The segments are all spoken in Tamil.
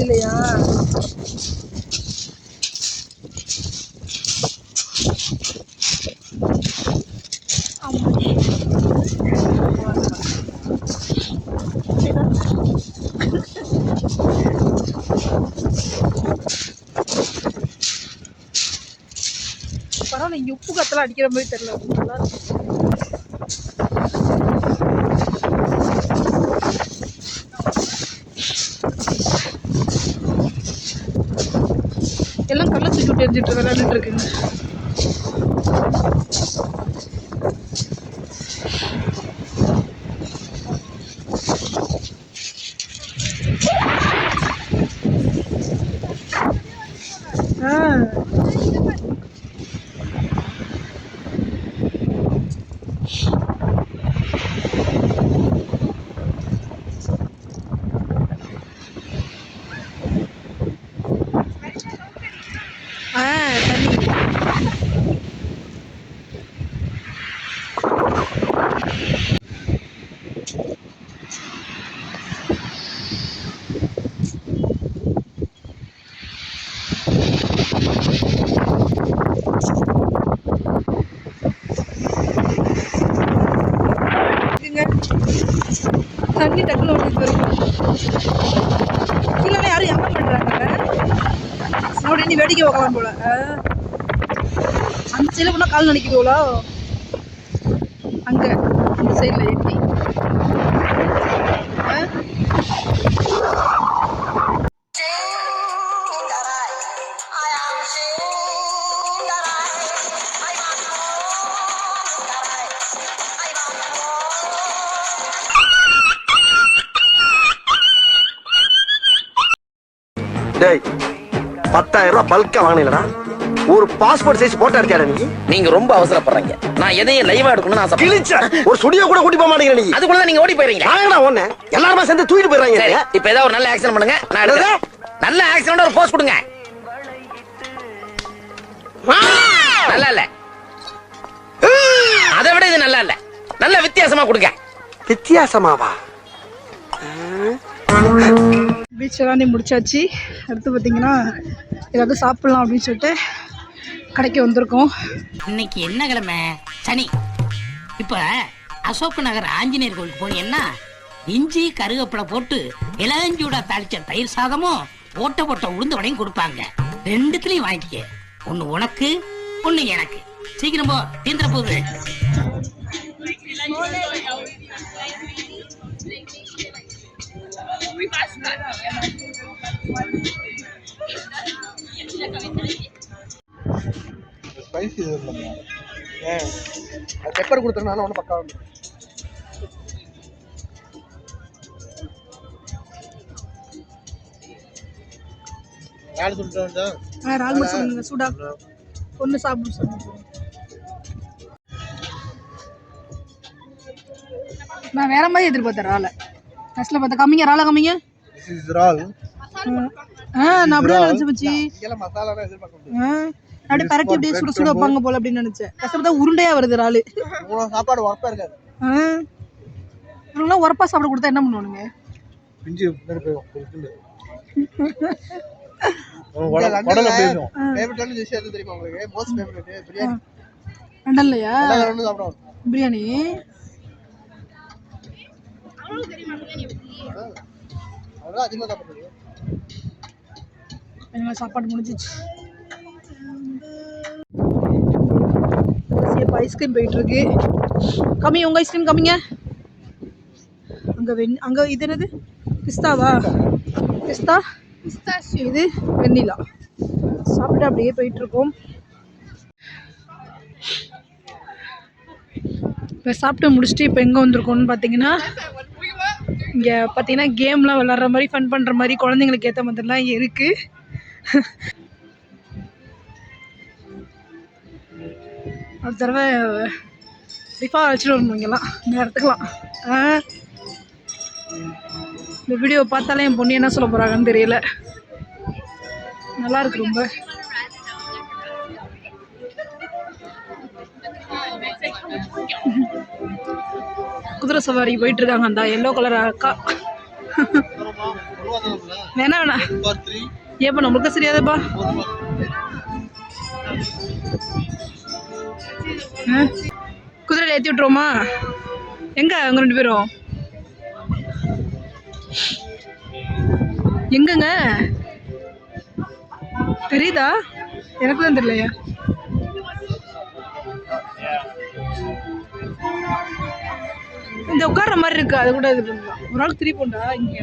இல்லையா? பரவாயில்ல, இங்க உப்பு கத்தலாம் அடிக்கிற மாதிரி தெரியல. நல்லா எல்லாம் கள்ள தூக்கி விட்டு எரிஞ்சிட்டு விளையாண்டுட்டு இருக்குங்க. தண்ணி டக்குல ஓடுது கீழே. யாரும் என்ன பண்றாங்க? அப்படி நீ வேடிக்கை பார்க்கலாம் போல. அந்த சைடில் கூட கால் நினைக்குதுங்களா? அங்க அந்த சைடில் எப்படி டேய் 10,000 ரூபாய் பல்கா வாங்கினீங்களா? ஒரு பாஸ்போர்ட் சைஸ் போட்டோ எடுத்தியாடா நீ? நீங்க ரொம்ப அவசரப்படுறீங்க. நான் எதையும் லைவா எடுக்கணும்னு ஆசை. கிழிச்ச ஒரு ஸ்டுடியோ கூட கூட்டி போக மாட்டேங்கிற நீ. அதுக்குள்ள தான் நீங்க ஓடி போயிரீங்க. வாங்கடா ஒண்ணே. எல்லாரும் சேர்ந்து தூக்கிட்டு போயிடுறாங்க. சரி, இப்போ ஏதாவது ஒரு நல்ல ஆக்சன் பண்ணுங்க. நான் எடுக்கிறேன். நல்ல ஆக்சனோட ஒரு போஸ் கொடுங்க. நல்லா இல்ல. அதை விட இது நல்லா இல்ல. நல்ல வித்தியாசமா கொடுங்க. வித்தியாசமாவா? பீச் எல்லாம் முடிச்சாச்சு. அடுத்து பார்த்தீங்கன்னா ஏதாவது சாப்பிடலாம் அப்படின்னு சொல்லிட்டு கடைக்கு வந்திருக்கோம். இன்னைக்கு என்ன கிழமை? சனி. இப்ப அசோக் நகர் ஆஞ்சநேயர் கோயிலுக்கு போனீங்கன்னா இஞ்சி கருவேப்பிலை போட்டு இளஞ்சூடா தாளிச்ச தயிர் சாதமும் போட்ட உளுந்து வடையும் கொடுப்பாங்க. ரெண்டுத்துலயும் வாங்கிக்க. ஒண்ணு உனக்கு, ஒண்ணு எனக்கு. சீக்கிரம் போ, தீந்திர போகுது. ஸ்பைசி இல்லைங்க. பெப்பர் கொடுத்துருந்தாலும் ஒன்றும் பக்கா வந்து ரால் சொல்லிட்டு ரால் மட்டும் சொல்லுங்க. சூடா ஒன்று சாப்பிடும் சொல்லுங்க. நான் வேற மாதிரி எதிர்பார்த்தேன் ராலை. ஃபர்ஸ்ட்ல பார்த்தா கம்மிங்க ராலை கம்மிங்க. ரால் நான் அப்படியே நினைச்சு வச்சு மசாலா எதிர்பார்க்க அப்படியே பரட்டி அப்படியே சுட சுட வைப்பாங்க போல அப்படின்னு நினைச்சேன். கஷ்டப்பட்டா உருண்டையா வருது ராலு. சாப்பாடு உரப்பா இருக்காது. இவங்களாம் உரப்பா சாப்பிட கொடுத்தா என்ன பண்ணுவானுங்க? பிஞ்சு பிரியாணி சாப்பாடு முடிஞ்சிச்சு. ஐஸ்கிரீம் போயிட்டு இருக்கு. கம்மி உங்க ஐஸ்கிரீம் கம்மிங்க. அங்க இது என்னது? பிஸ்தாவா? பிஸ்தா இது வெண்ணிலா. சாப்பிட்டு அப்படியே போயிட்டு இருக்கோம். இப்போ சாப்பிட்டு முடிச்சுட்டு இப்போ எங்கே வந்திருக்கோம்னு பார்த்தீங்கன்னா, இங்கே பார்த்தீங்கன்னா கேம்லாம் விளாட்ற மாதிரி, ஃபன் பண்ணுற மாதிரி, குழந்தைங்களுக்கு ஏற்ற மாதிரிலாம் இங்கே இருக்குது. ஒரு தடவை கண்டிப்பாக அழைச்சிட்டு வரணும் இங்கெல்லாம், இந்த இடத்துக்குலாம். இந்த வீடியோ பார்த்தாலே என் பொண்ணு என்ன சொல்ல போகிறாங்கன்னு தெரியல. நல்லாயிருக்கு ரொம்ப. குதிரை சவாரி போயிட்டு இருக்காங்க அந்த எல்லோ கலர் அக்கா. வேணா வேணா ஏப்பா நம்மளுக்கு சரியாதப்பா. குதிரையில ஏற்றி விட்டுருவோமா? எங்க அவங்க 2 பேரும் எங்கங்க தெரியுதா? எனக்கு தான் தெரியலையா. இந்த உட்கார்ற மாதிரி இருக்கு, அது கூட இது பண்ணலாம். ஒரு ஆள் திருப்பி போண்டா இங்க.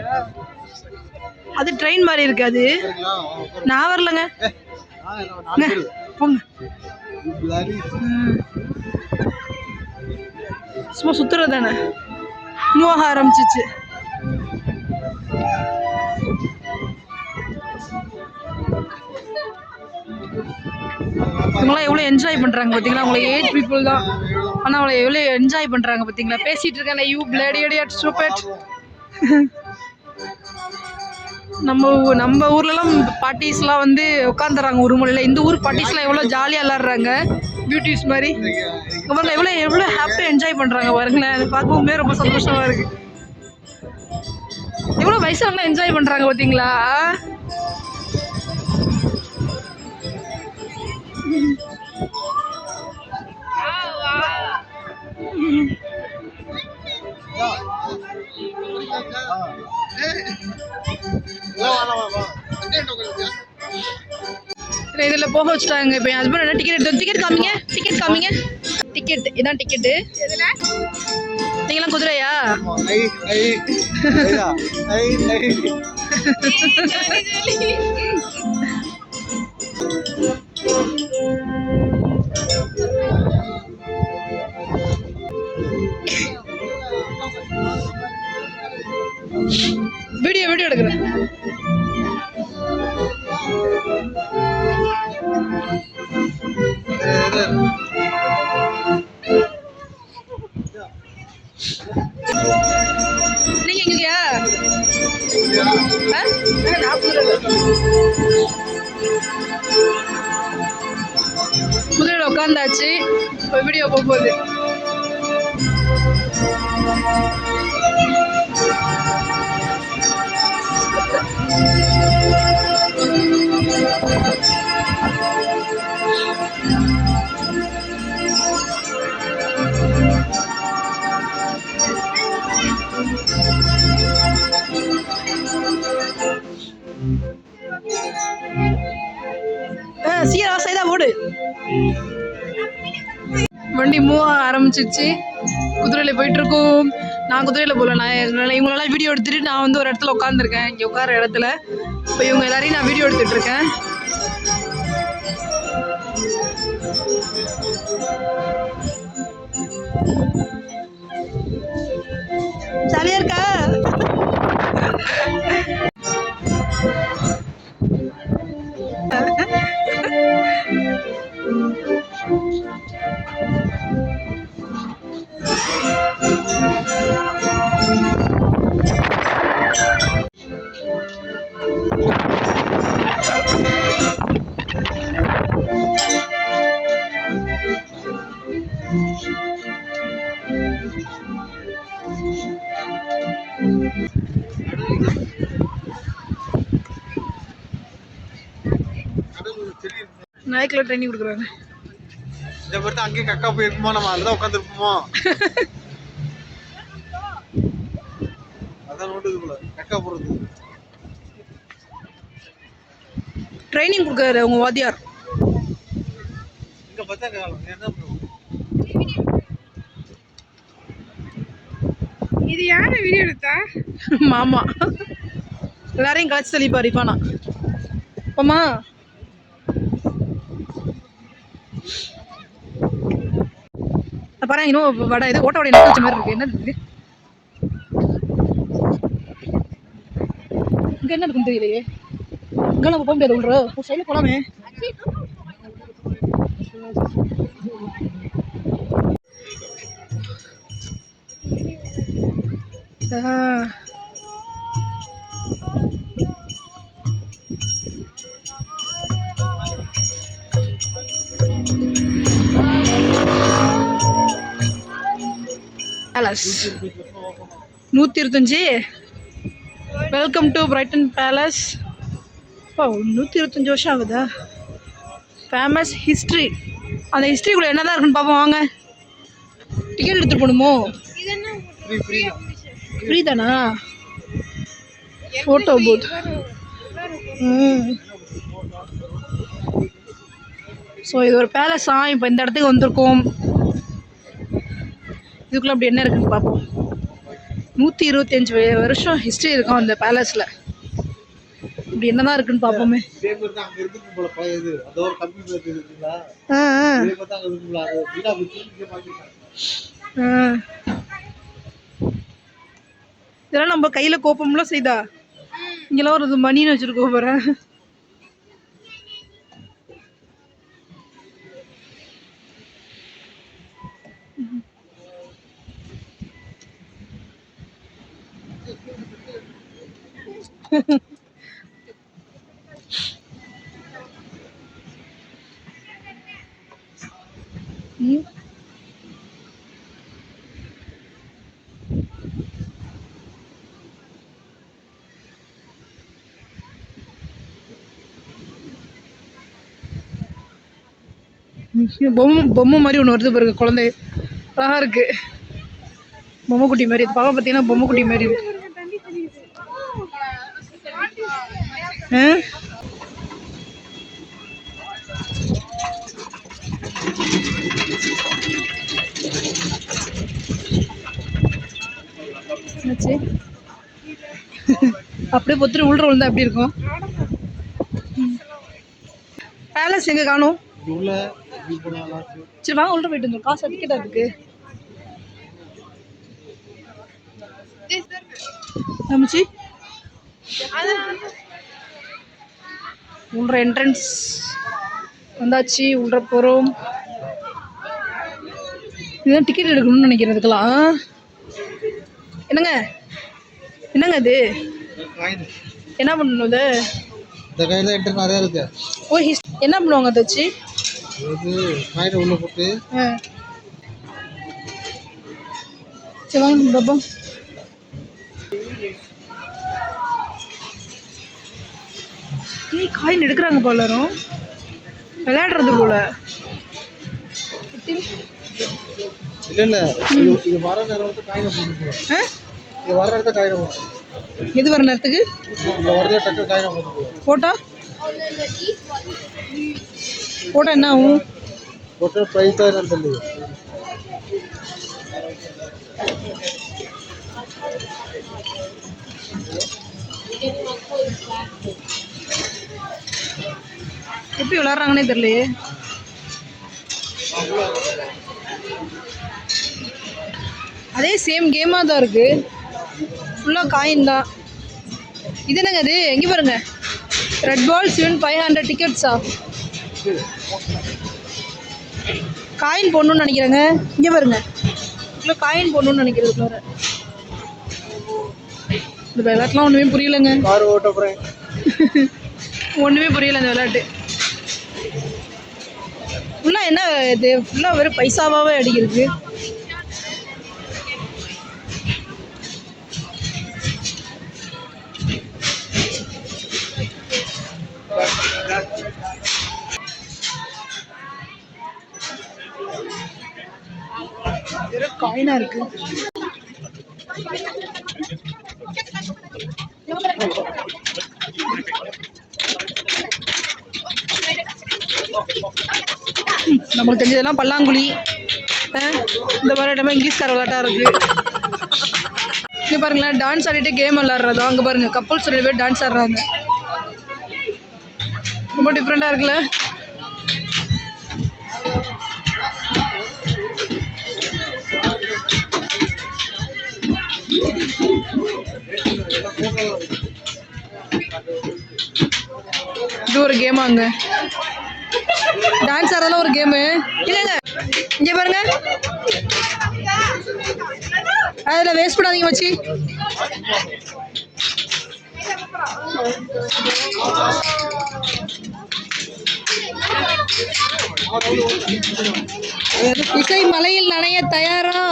அது ட்ரெயின் மாதிரி இருக்கு. அது நான் வரலங்க. போங்க. சும்மா சுத்துறது தானே. மூவாக ஆரம்பிச்சிச்சு. இவங்களாம் எவ்வளோ என்ஜாய் பண்ணுறாங்க பார்த்தீங்களா? அவங்கள ஏஜ் பீப்புள் தான், ஆனால் அவளை எவ்வளோ என்ஜாய் பண்ணுறாங்க பார்த்தீங்களா? பேசிகிட்டு இருக்காங்க. You பிளேடி idiot stupid. நம்ம ஊர்லலாம் பார்ட்டிஸ்லாம் வந்து உட்காந்துறாங்க ஒரு மூலையில். இந்த ஊர் பார்ட்டிஸ்லாம் எவ்வளோ ஜாலியாக விளாட்றாங்க பியூட்டிஸ் மாதிரி. இவங்க எவ்வளோ ஹாப்பியாக என்ஜாய் பண்ணுறாங்க பாருங்களேன். அது பார்க்கும்போது ரொம்ப சந்தோஷமாக இருக்குது. எவ்வளோ வயசானலாம் என்ஜாய் பண்ணுறாங்க பார்த்தீங்களா? இதில் போக வச்சுட்டாங்க. இப்போ என் ஹஸ்பண்ட் என்ன டிக்கெட் எடுத்து டிக்கெட் காமிங்க. டிக்கெட் இதான் டிக்கெட்டு. நீங்களாம் குதிரையா? வீடியோ எடுக்கிறேன். நீங்க எங்கயா? குதிரையில உட்காந்தாச்சு. வீடியோ போகுது. சீக்கிரம் சைதா ஓடு. வண்டி மூவ் ஆரம்பிச்சிருச்சு. குதிரையில போயிட்டு இருக்கோம். நான் குதிரையில போகல. நான் இவங்களெல்லாம் வீடியோ எடுத்துட்டு நான் வந்து ஒரு இடத்துல உட்காந்துருக்கேன். இங்கே உட்கார இடத்துல இப்போ இவங்க எல்லாரையும் நான் வீடியோ எடுத்துட்டு இருக்கேன். ஜாலியா இருக்கா? நாய்க்குள்ள ட்ரைனிங் கொடுக்குறாங்க. இதை பொறுத்து அங்கேயே கக்கா போயிருக்குமோ, நம்ம அதில் தான் உட்காந்துருப்போமோ. அதான் நோட்டுது போல கக்கா போடுறது. ட்ரைனிங் கொடுக்குறாரு உங்க வாத்தியார். இங்கே பார்த்தா என்ன இது யார வீடியோ எடுத்தா? மாமா எல்லாரையும் கழிச்சு தெளிப்பாரு. இப்பானா அப்பமா பாருங்க. இன்னும் வடை இது ஓட்ட வடை நிற்க மாதிரி இருக்கு. என்ன இருக்கு இங்க? என்ன இருக்குன்னு தெரியலையே. இங்க நம்ம போக முடியாது. விடுற ஒரு சைடில் போலாமே. Palace 125 welcome to Brighton palace. ஓ 125 வருஷம் ஆகுதா? Famous history. அந்த ஹிஸ்ட்ரிக்குள்ளே என்ன தான் இருக்குன்னு பார்ப்போம் வாங்க. டிக்கெட் எடுத்துகிட்டு போகணுமோ? ஃப்ரீ தானா? Photo booth. ஸோ இது ஒரு பேலஸா. இப்போ இந்த இடத்துக்கு வந்திருக்கோம். இதுக்குள்ளே அப்படி என்ன இருக்குன்னு பார்ப்போம். 125 வருஷம் ஹிஸ்ட்ரி இருக்கும் அந்த பேலஸில். இப்படி என்னதான் இருக்குன்னு பார்ப்போமே. இதெல்லாம் நம்ம கையில் கோப்பம்லாம் செய்தா இங்கெல்லாம் ஒரு மணின்னு வச்சுருக்கோ போகிறேன். பொம்மை மாதிரி ஒன்று வருது பாருங்க. குழந்தை அழகா இருக்கு. பொம்மை குட்டி மாதிரி இது பார்க்க பார்த்தீங்கன்னா பொம்மை குட்டி மாதிரி இருக்கு. அப்படியே பொத்துட்டு உள்ள விழுந்தா எப்படி இருக்கும்? பேலஸ் எங்க காணும்? சரி வாங்க உள்ள போயிட்டு இருந்தோம். காசு டிக்கெட் அதுக்கு நம்பிச்சு உள்ள என்ட்ரன்ஸ் வந்தாச்சு. உள்ள போகிறோம். இதுதான் டிக்கெட் எடுக்கணும்னு நினைக்கிறதுக்கெல்லாம். என்னங்க என்னங்க இது என்ன பண்ணணும்? இது இந்த கையில என்ட்ரு நிறைய இருக்கு. ஓ என்ன பண்ணுவாங்க அதை வச்சு? காயினை உள்ள போட்டு சரி வாங்க பாப்பா. காயின் எடுக்கிறாங்க போல. எல்லாரும் விளையாடுறது போல. இல்ல இது வர நேரத்துக்கு காயினை போட்டு இது வர நேரத்துக்கு காயினை போட்டு எது வர நேரத்துக்கு வரதே டக்கு காயினை போட்டு போட்டா போட்டா என்ன ஆகும்? போட்டா ப்ரைஸ் தான் என்னன்னு தெரியல. எப்படி விளையாடுறாங்கன்னே தெரியலையே. அதே சேம் கேமாக தான் இருக்கு. ஃபுல்லாக காயின் தான். இது என்னங்க அது? எங்கே பாருங்க. ரெட் பால்ஸ் வின் 500 டிக்கெட்ஸா? காயின் போடணும்னு நினைக்கிறேங்க. இங்கே பாருங்க. இல்லை காயின் போடணும்னு நினைக்கிறது வேறு. இந்த விளையாட்டுலாம் ஒன்றுமே புரியலைங்க. கார் ஓட்ட போகிறேன். ஒன்றுமே புரியலை இந்த விளையாட்டு. ஃபுல்லாக என்ன இது? ஃபுல்லாக வெறும் பைசாவாகவே அடிக்கிறது. வெறும் காயினா இருக்கு. நமக்கு தெரிஞ்சதெல்லாம் பல்லாங்குழி. இந்த மாதிரி இடமே இங்கிலீஷ்கார விளையாட்டா இருக்கு. இங்க பாருங்களேன், டான்ஸ் ஆடிட்டு கேம் விளையாடுறதா. அங்க பாருங்க கப்பல்ஸ் 2 பேர் டான்ஸ் ஆடுறாங்க. ரொம்ப டிஃப்ரெண்டா இருக்குல்ல. இது ஒரு கேமாங்க. டான்ஸ் ஆடுறதுல ஒரு கேமு இல்லைங்க. இங்கே பாருங்க, அதில் வேஸ்ட் பண்ணாதீங்க வச்சு. இசை மலையில் நனைய தயாரா?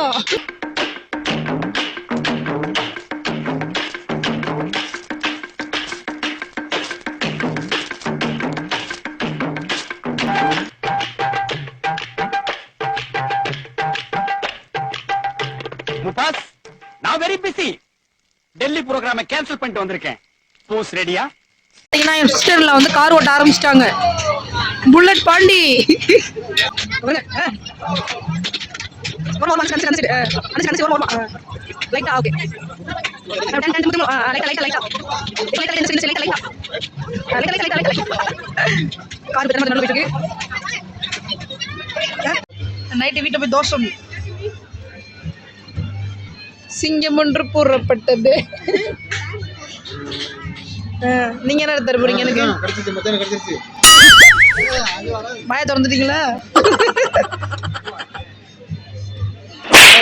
டெல்லி ப்ரோகிராம கேன்சல் பண்ணிட்டு வந்திருக்கேன். போஸ் ரெடியா? பார்த்தீங்கன்னா என் சிஸ்டர்ல வந்து கார் ஓட்ட ஆரம்பிச்சிட்டாங்க. புல்லட் பாண்டி லைட்டா ஓகே நைட்டு வீட்டை போய் தோசை சிங்கம் ஒன்று கூறப்பட்டது. நீங்க என்ன தர போறீங்க? எனக்கு கிடைச்சிச்சு, மச்சான் கிடைச்சிச்சு. வாயை திறந்துட்டீங்களா?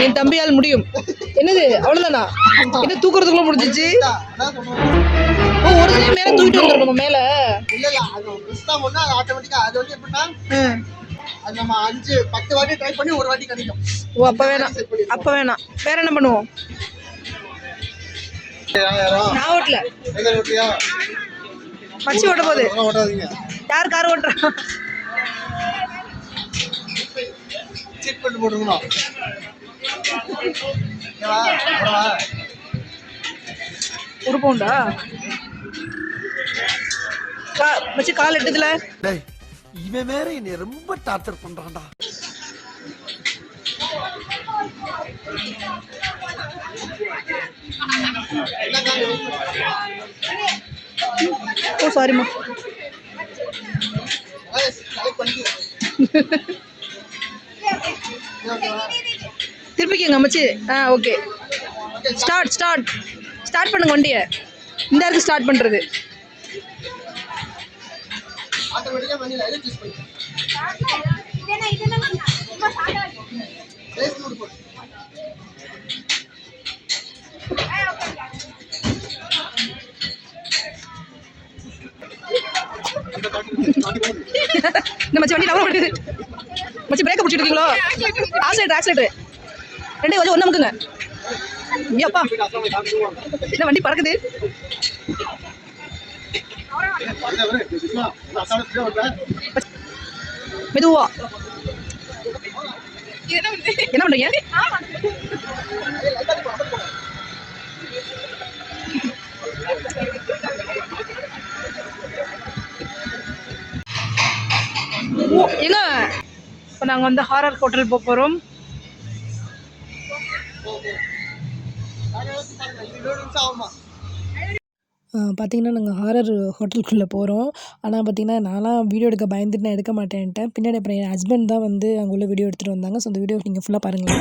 என் தம்பியால் முடியும். என்னது அவ்வளவுதானா? என்ன தூக்குறதுக்குள்ள முடிஞ்சிச்சு? ஓ, ஒரு தடவை மேல தூக்கிட்டு வந்துடணும் மேல. இல்ல இல்ல, அது மிஸ் தான் பண்ணா அது ஆட்டோமேட்டிக்கா அது வந்து எப்படின்னா அது நம்ம 5-10 வாட்டி ட்ரை பண்ணி ஒரு வாட்டி கிடைக்கும். ஓ, அப்ப வேணாம், அப்ப வேணாம். வேற என்ன பண்ணுவோம்? நான் ஓட்டல, எங்க ஓட்டியா? மச்சி ஓட்ட போகுது. ஓட்டாதீங்க. யார் கார் ஓட்டுறா? சீட் பண்ணி போட்டுருக்கணும். ஒரு பவுண்டா? மச்சி கால் எட்டுதுல. இவன் வேற என்னை ரொம்ப டார்ச்சர் பண்றான்டா. ஓ சாரிம்மா. திருப்பிக்கங்க மச்சி. ஓகே, ஸ்டார்ட் பண்ணுங்க வண்டியை. இந்த இருக்கு ஸ்டார்ட் பண்றது. ஆட்டோமேட்டிக்கா பண்ணி லைட் சூஸ் பண்ணு. ரேஸ் மோட் போடு. இந்த மச்சி வண்டி நவர மாட்டேங்குது. மச்சி பிரேக்க பிடிச்சிட்டு இருக்கீங்களோ? ஆக்சிலேட்டர் ரெண்டே கொஞ்சம் ஒண்ணு அமுக்குங்க. ஐயப்பா, இந்த வண்டி பறக்குது. மெதுவா. என்ன பண்றீங்க? எங்க இப்போ நாங்கள் வந்து ஹாரர் ஹோட்டல் போக போகிறோம். பார்த்திங்கன்னா நாங்கள் ஹாரர் ஹோட்டலுக்குள்ளே போகிறோம். ஆனால் பார்த்திங்கன்னா நான்லாம் வீடியோ எடுக்க பயந்துட்டு நான் எடுக்க மாட்டேன்ட்டேன். பின்னாடி அப்புறம் என் ஹஸ்பண்ட் தான் வந்து அங்கே உள்ள வீடியோ எடுத்துகிட்டு வந்தாங்க. ஸோ அந்த வீடியோ நீங்கள் ஃபுல்லாக பாருங்கள்.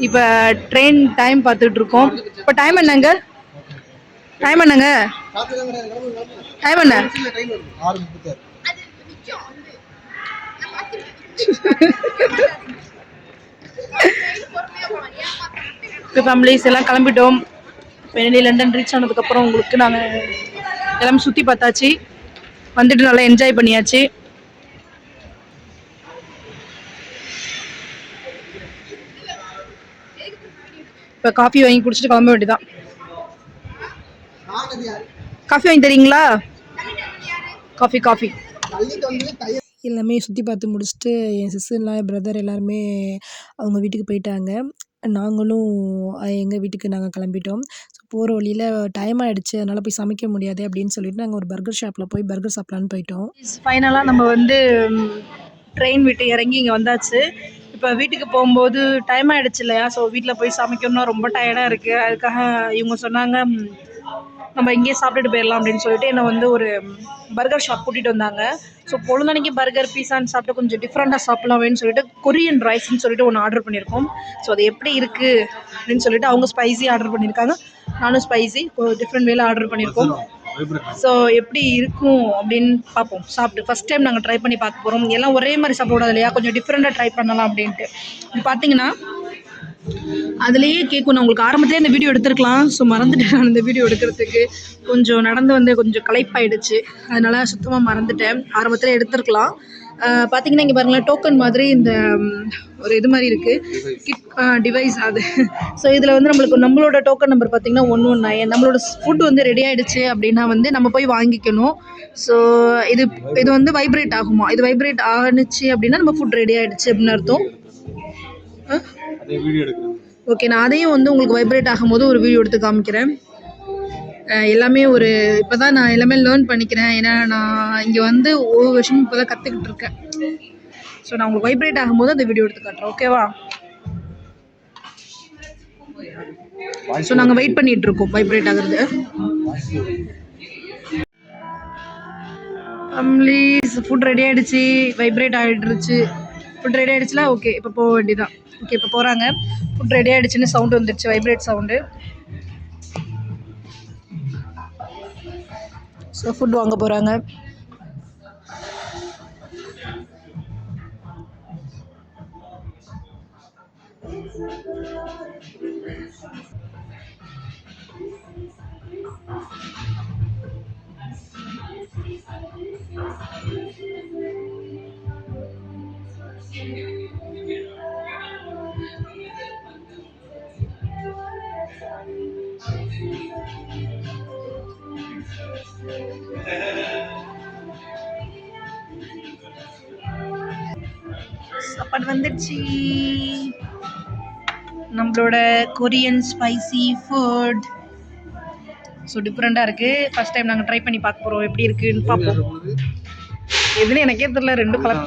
இப்போ ட்ரெயின் டைம் பார்த்துட்டு இருக்கோம். இப்போ டைம் என்னங்க? டைம் என்னங்க? டைம் என்ன? ட்ரெயின் வருது 6:36. இப்போ ஃபேமிலிஸ் எல்லாம் கிளம்பிட்டோம். வெளியே லண்டன் ரீச் ஆனதுக்கப்புறம் உங்களுக்கு நாங்கள் எல்லாமே சுற்றி பார்த்தாச்சு, வந்துட்டு நல்லா என்ஜாய் பண்ணியாச்சு. இப்போ காஃபி வாங்கி குடிச்சிட்டு கிளம்ப வேண்டியதான். காஃபி வாங்கி தரீங்களா? காஃபி காஃபி எல்லாமே சுற்றி பார்த்து முடிச்சுட்டு என் சிஸ்டர்லாம் என் பிரதர் எல்லாருமே அவங்க வீட்டுக்கு போயிட்டாங்க. நாங்களும் எங்கள் வீட்டுக்கு நாங்கள் கிளம்பிட்டோம். ஸோ போகிற வழியில் டைம் ஆகிடுச்சு, அதனால் போய் சமைக்க முடியாது அப்படின்னு சொல்லிட்டு நாங்கள் ஒரு பர்கர் ஷாப்பில் போய் பர்கர் சாப்பிட்லான்னு போயிட்டோம். ஃபைனலாக நம்ம வந்து ட்ரெயின் விட்டு இறங்கி இங்கே வந்தாச்சு. இப்போ வீட்டுக்கு போகும்போது டைம் ஆகிடுச்சு இல்லையா, ஸோ வீட்டில் போய் சமைக்கணும்னா ரொம்ப டயர்டாக இருக்குது. அதுக்காக இவங்க சொன்னாங்க நம்ம இங்கேயே சாப்பிட்டுட்டு போயிடலாம் அப்படின்னு சொல்லிட்டு என்னை வந்து ஒரு பர்கர் ஷாப் கூட்டிகிட்டு வந்தாங்க. ஸோ பொழுதனைக்கு பர்கர் பீஸான்னு சாப்பிட்டு கொஞ்சம் டிஃப்ரெண்ட்டாக சாப்பிட்லாமேன்னு சொல்லிட்டு கொரியன் ரைஸ்ன்னு சொல்லிட்டு ஒன்று ஆர்டர் பண்ணியிருக்கோம். ஸோ அது எப்படி இருக்குது அப்படின்னு சொல்லிட்டு அவங்க ஸ்பைசி ஆர்டர் பண்ணியிருக்காங்க, நானும் ஸ்பைசி டிஃப்ரெண்ட் வேல ஆர்டர் பண்ணியிருக்கோம். ஸோ எப்படி இருக்கும் அப்படின்னு பார்ப்போம். சாப்பிட்டு ஃபஸ்ட் டைம் நாங்கள் ட்ரை பண்ணி பார்க்க போகிறோம். எல்லாம் ஒரே மாதிரி சாப்பிடக்கூடாது இல்லையா, கொஞ்சம் டிஃப்ரெண்ட்டாக ட்ரை பண்ணலாம் அப்படின்ட்டு. இது பார்த்தீங்கன்னா அதுலேயே கேட்கும். நான் உங்களுக்கு ஆரம்பத்திலே இந்த வீடியோ எடுத்துருக்கலாம், ஸோ மறந்துட்டேன். நான் இந்த வீடியோ எடுக்கிறதுக்கு கொஞ்சம் நடந்து வந்து கொஞ்சம் களைப்பாயிடுச்சு, அதனால் சுத்தமாக மறந்துட்டேன். ஆரம்பத்தில் எடுத்துருக்கலாம். பார்த்தீங்கன்னா இங்கே பாருங்களேன், டோக்கன் மாதிரி இந்த ஒரு இது மாதிரி இருக்குது, கிட் டிவைஸ் அது. ஸோ இதில் வந்து நம்மளோட டோக்கன் நம்பர் பார்த்திங்கன்னா 119. நம்மளோட ஃபுட் வந்து ரெடி ஆகிடுச்சு அப்படின்னா வந்து நம்ம போய் வாங்கிக்கணும். ஸோ இது வந்து வைப்ரேட் ஆகுமா, இது வைப்ரேட் ஆணுச்சு அப்படின்னா நம்ம ஃபுட் ரெடி ஆகிடுச்சு அப்படின்னு அர்த்தம். ஓகே, நான் அதையும் வந்து உங்களுக்கு வைப்ரேட் ஆகும்போது ஒரு வீடியோ எடுத்து காமிக்கிறேன். எல்லாமே ஒரு இப்போ தான் நான் எல்லாமே லேர்ன் பண்ணிக்கிறேன், ஏன்னா நான் இங்கே வந்து ஒவ்வொரு வருஷமும் இப்போ தான் கற்றுக்கிட்டு இருக்கேன். ஸோ நான் உங்களுக்கு வைப்ரேட் ஆகும்போது அந்த வீடியோ எடுத்து காட்டுறேன், ஓகேவா? ஸோ நாங்கள் வெயிட் பண்ணிகிட்ருக்கோம் வைப்ரேட் ஆகுறது. ஃபேமிலிஸ் ஃபுட் ரெடி ஆகிடுச்சு, வைப்ரேட் ஆகிடுச்சு. ஃபுட் ரெடி ஆகிடுச்சுல, ஓகே இப்போ போக வேண்டியதான். ஓகே இப்போ போகிறாங்க. ஃபுட் ரெடி ஆகிடுச்சுன்னு சவுண்டு வந்துடுச்சு, வைப்ரேட் சவுண்டு. ஸோ ஃபுட் வாங்க போகிறாங்க. சாப்பாடு வந்துடுச்சு, நம்மளோட கொரியன் ஸ்பைசி ஃபுட். ஸோ டிஃப்ரெண்ட்டாக இருக்குது. ஃபஸ்ட் டைம் நாங்கள் ட்ரை பண்ணி பார்க்க போகிறோம், எப்படி இருக்குன்னு பார்ப்போம். எதுன்னு எனக்கே தெரியல, ரெண்டும் கலர்.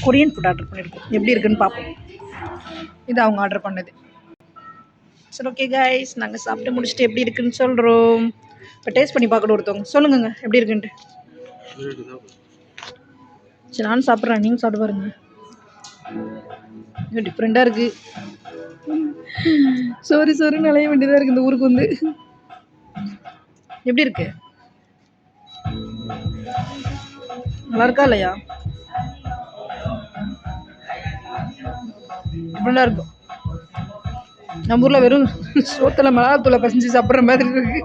கொரியன் ஃபுட் ஆர்டர் பண்ணியிருக்கோம், எப்படி இருக்குன்னு பார்ப்போம். இது அவங்க ஆர்டர் பண்ணது. சரி ஓகே கைஸ், நாங்கள் சாப்பிட்டு முடிச்சுட்டு எப்படி இருக்குன்னு சொல்கிறோம். இப்போ டேஸ்ட் பண்ணி பார்க்கணும் ஒருத்தவங்க. சொல்லுங்கங்க எப்படி இருக்குன்ட்டு. சரி நானும் சாப்பிட்றேன், நீங்கள் சாப்பிட்டு பாருங்க. இது டிஃப்ரெண்ட்டாக இருக்குது. சோறுன்னு அலைய வேண்டியதாக இருக்குது இந்த ஊருக்கு வந்து. எப்படி இருக்கு? நல்லா இருக்கா இல்லையா? டிஃப்ரெண்ட்டாக இருக்கும். நம்ம ஊரில் வெறும் சோத்தில் மிளகாத்தூளை பசஞ்சு சாப்பிட்ற மாதிரி இருக்கு.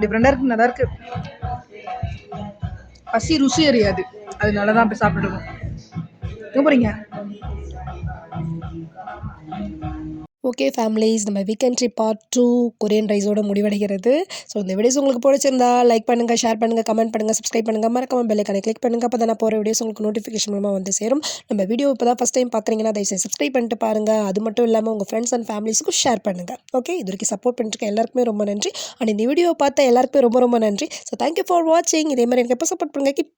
டிஃப்ரெண்ட்டாக இருக்கு, நல்லா இருக்கு. பசி ருசி அறியாது, அதனால தான் போய் சாப்பிட்டுருக்கோம். எங்கே போகிறீங்க? ஓகே ஃபேமிலிஸ், நம்ம வீக்கெண்ட் ட்ரிப் பார்ட் 2 கொரியன் ரைஸோட முடிவடைகிறது. ஸோ இந்த வீடியோஸ் உங்களுக்கு பிடிச்சிருந்தா லைக் பண்ணுங்கள், ஷேர் பண்ணுங்கள், கமெண்ட் பண்ணுங்கள், சப்ஸ்கிரைப் பண்ணுங்கள், மறக்காம பெல் ஐகானை கிளிக் பண்ணுங்கள். அப்போ தான் நான் போகிற வீடியோஸ் உங்களுக்கு நோட்டிஃபிகேஷன் மூலமாக வந்து சேரும். நம்ம வீடியோ இப்போ தான் ஃபஸ்ட் டைம் பார்க்குறீங்கன்னா தயவுசெய்து சப்ஸ்கிரைப் பண்ணிட்டு பாருங்கள். அது மட்டும் இல்லாமல் உங்கள் ஃப்ரெண்ட்ஸ் அண்ட் ஃபேமிலிஸ்க்கும் ஷேர் பண்ணுங்கள். ஓகே, இது வரைக்கும் சப்போர்ட் பண்ணிட்டு எல்லாருக்குமே ரொம்ப நன்றி. அண்ட் இந்த வீடியோ பார்த்த எல்லாருக்குமே ரொம்ப ரொம்ப நன்றி. ஸோ தேங்க்யூ ஃபார் வாட்சிங். இதே மாதிரி எனக்கு எப்போ சப்போர்ட் பண்ணுங்கள்.